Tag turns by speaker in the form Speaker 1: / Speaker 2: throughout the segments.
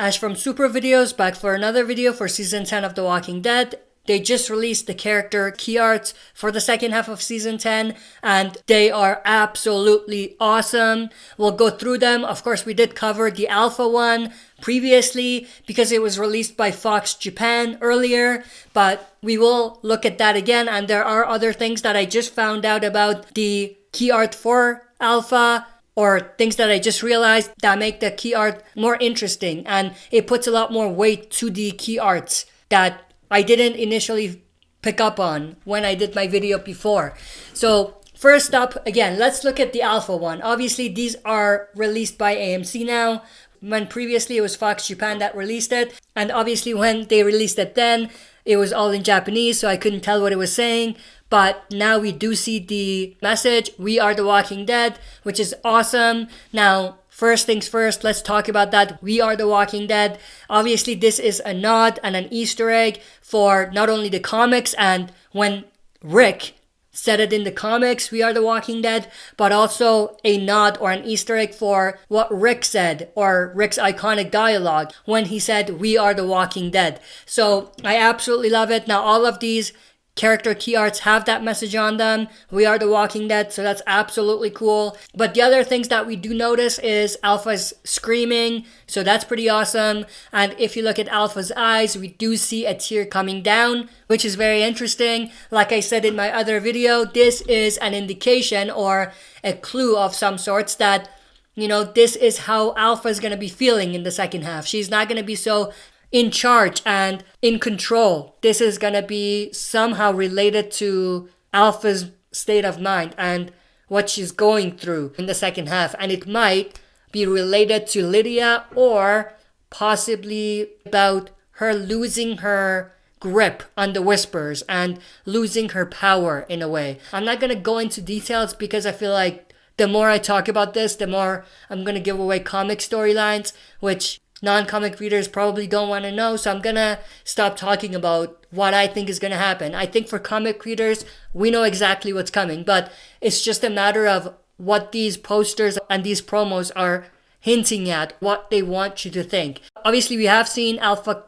Speaker 1: Ash from Super Videos, back for another video for Season 10 of The Walking Dead. They just released the character key arts for the second half of Season 10, and they are absolutely awesome. We'll go through them. Of course, we did cover the Alpha one previously because it was released by Fox Japan earlier, but we will look at that again, and there are other things that I just found out about the key art for Alpha, or things that I just realized that make the key art more interesting, and it puts a lot more weight to the key arts that I didn't initially pick up on when I did my video before. So first up, again, let's look at the Alpha one. Obviously, these are released by AMC now, when previously it was Fox Japan that released it, and obviously when they released it then, it was all in Japanese, so I couldn't tell what it was saying. But now we do see the message, "We are the Walking Dead," which is awesome. Now, first things first, let's talk about that. "We are the Walking Dead." Obviously, this is a nod and an Easter egg for not only the comics and when Rick said it in the comics, "We are the Walking Dead," but also a nod or an Easter egg for what Rick said, or Rick's iconic dialogue when he said, "We are the Walking Dead." So I absolutely love it. Now, all of these character key arts have that message on them, "We are the Walking Dead," so that's absolutely cool. But the other things that we do notice is Alpha's screaming, so that's pretty awesome. And if you look at Alpha's eyes, we do see a tear coming down, which is very interesting. Like I said in my other video, this is an indication or a clue of some sorts that, you know, this is how Alpha is going to be feeling in the second half. She's not going to be so in charge and in control. This is going to be somehow related to Alpha's state of mind and what she's going through in the second half. And it might be related to Lydia, or possibly about her losing her grip on the Whispers and losing her power in a way. I'm not going to go into details because I feel like the more I talk about this, the more I'm going to give away comic storylines, which non-comic readers probably don't want to know, so I'm gonna stop talking about what I think is gonna happen. I think for comic readers, we know exactly what's coming, but it's just a matter of what these posters and these promos are hinting at, what they want you to think. Obviously, we have seen Alpha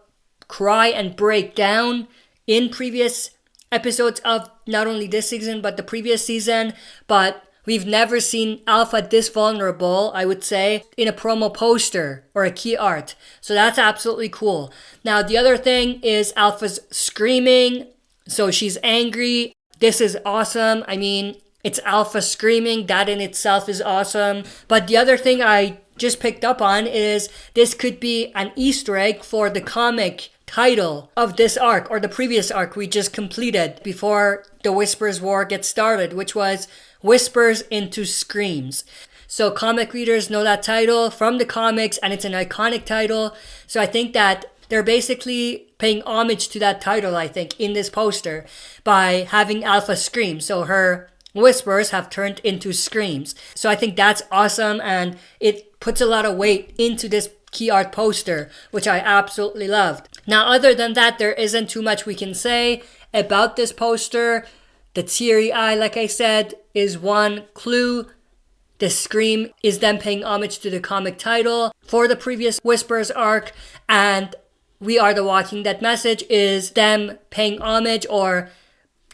Speaker 1: cry and break down in previous episodes of not only this season, but the previous season, but we've never seen Alpha this vulnerable, I would say, in a promo poster or a key art. So that's absolutely cool. Now, the other thing is Alpha's screaming. So she's angry. This is awesome. I mean, it's Alpha screaming. That in itself is awesome. But the other thing I just picked up on is this could be an Easter egg for the comic title of this arc, or the previous arc we just completed before the Whispers War gets started, which was Whispers into Screams. So comic readers know that title from the comics, and it's an iconic title. So I think that they're basically paying homage to that title, I think, in this poster by having Alpha scream. So her whispers have turned into screams. So I think that's awesome, and it puts a lot of weight into this key art poster, which I absolutely loved. Now, other than that, there isn't too much we can say about this poster. The teary eye, like I said, is one clue. The scream is them paying homage to the comic title for the previous Whispers arc, and "We are the Walking Dead" message is them paying homage or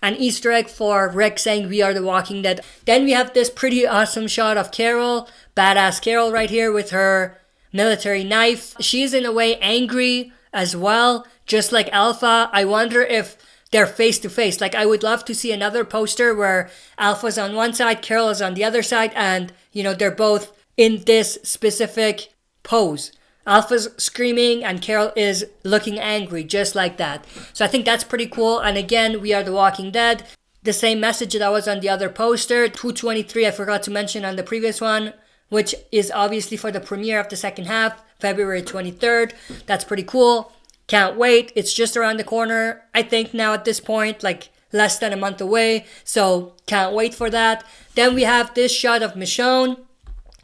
Speaker 1: an Easter egg for Rick saying "We are the Walking Dead." Then we have this pretty awesome shot of Carol, badass Carol right here with her military knife. She's in a way angry as well, just like Alpha. I wonder if they're face to face. Like, I would love to see another poster where Alpha's on one side, Carol is on the other side, and, you know, they're both in this specific pose. Alpha's screaming and Carol is looking angry, just like that. So I think that's pretty cool. And again, "We are the Walking Dead." The same message that was on the other poster. 2/23, I forgot to mention on the previous one, which is obviously for the premiere of the second half, February 23rd. That's pretty cool. Can't wait. It's just around the corner, I think, now at this point, like less than a month away. So can't wait for that. Then we have this shot of Michonne.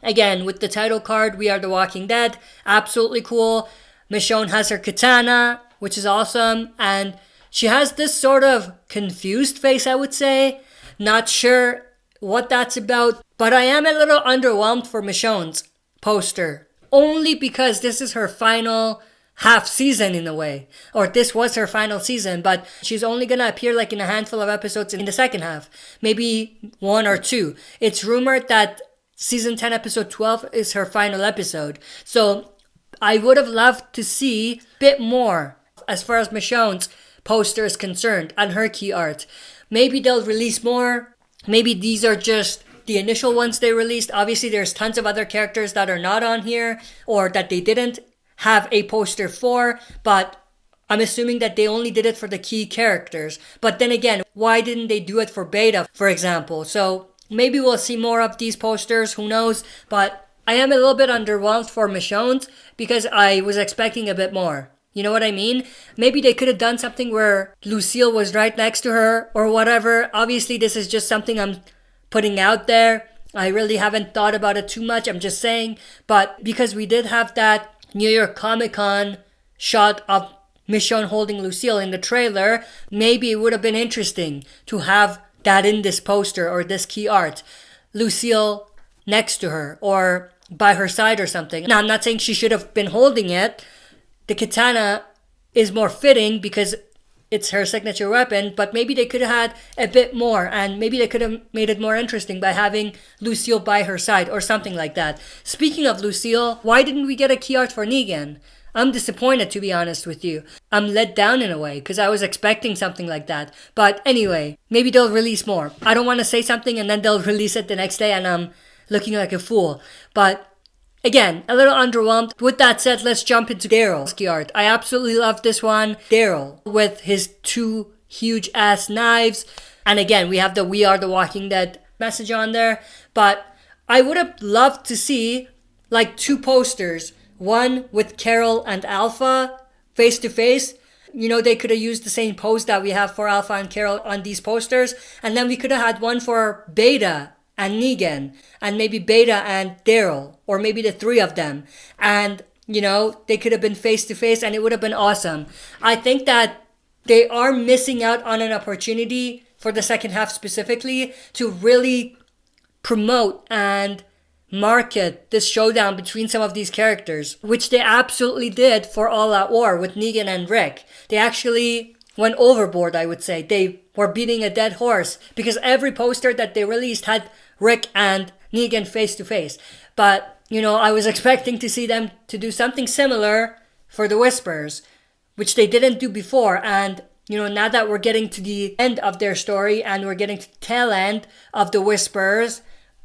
Speaker 1: Again, with the title card, "We are the Walking Dead." Absolutely cool. Michonne has her katana, which is awesome. And she has this sort of confused face, I would say. Not sure what that's about, but I am a little underwhelmed for Michonne's poster, only because this is her final half season in a way, or this was her final season, but she's only gonna appear like in a handful of episodes in the second half, maybe 1 or 2. It's rumored that season 10 episode 12 is her final episode, so I would have loved to see a bit more as far as Michonne's poster is concerned and her key art. Maybe they'll release more, maybe these are just the initial ones they released. Obviously there's tons of other characters that are not on here or that they didn't have a poster for, but I'm assuming that they only did it for the key characters. But then again, why didn't they do it for Beta, for example? So maybe we'll see more of these posters, who knows? But I am a little bit underwhelmed for Michonne's because I was expecting a bit more. You know what I mean? Maybe they could have done something where Lucille was right next to her or whatever. Obviously, this is just something I'm putting out there. I really haven't thought about it too much. I'm just saying. But because we did have that New York Comic Con shot of Michonne holding Lucille in the trailer, maybe it would have been interesting to have that in this poster or this key art. Lucille next to her or by her side or something. Now, I'm not saying she should have been holding it. The katana is more fitting because it's her signature weapon, but maybe they could have had a bit more and maybe they could have made it more interesting by having Lucille by her side or something like that. Speaking of Lucille, why didn't we get a key art for Negan? I'm disappointed, to be honest with you. I'm let down in a way because I was expecting something like that. But anyway, maybe they'll release more. I don't want to say something and then they'll release it the next day and I'm looking like a fool. But again, a little underwhelmed. With that said, let's jump into Daryl's key art. I absolutely love this one. Daryl with his 2 huge ass knives. And again, we have the "We Are the Walking Dead" message on there. But I would have loved to see like 2 posters. One with Carol and Alpha face to face. You know, they could have used the same pose that we have for Alpha and Carol on these posters. And then we could have had one for Beta and Negan, and maybe Beta and Daryl, or maybe the 3 of them. And, you know, they could have been face to face and it would have been awesome. I think that they are missing out on an opportunity for the second half specifically to really promote and market this showdown between some of these characters, which they absolutely did for All Out War with Negan and Rick. They actually went overboard, I would say. They were beating a dead horse because every poster that they released had Rick and Negan face to face. But, you know, I was expecting to see them to do something similar for the Whispers, which they didn't do before. And, you know, now that we're getting to the end of their story and we're getting to the tail end of the Whispers,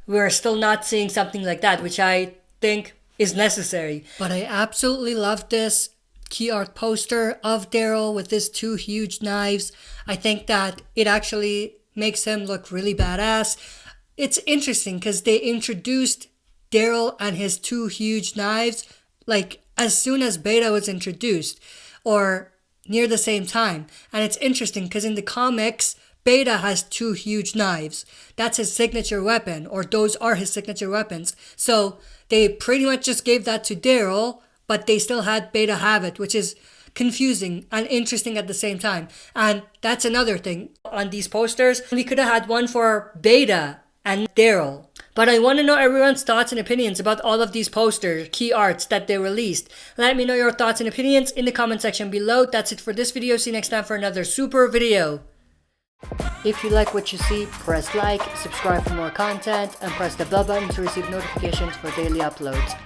Speaker 1: we're still not seeing something like that, which I think is necessary. But I absolutely love this key art poster of Daryl with his 2 huge knives. I think that it actually makes him look really badass. It's interesting because they introduced Daryl and his 2 huge knives like as soon as Beta was introduced or near the same time. And it's interesting because in the comics, Beta has 2 huge knives. That's his signature weapon, or those are his signature weapons. So they pretty much just gave that to Daryl, but they still had Beta have it, which is confusing and interesting at the same time. And that's another thing. On these posters, we could have had one for Beta and Daryl. But I want to know everyone's thoughts and opinions about all of these posters, key arts that they released. Let me know your thoughts and opinions in the comment section below. That's it for this video. See you next time for another super video. If you like what you see, press like, subscribe for more content, and press the bell button to receive notifications for daily uploads.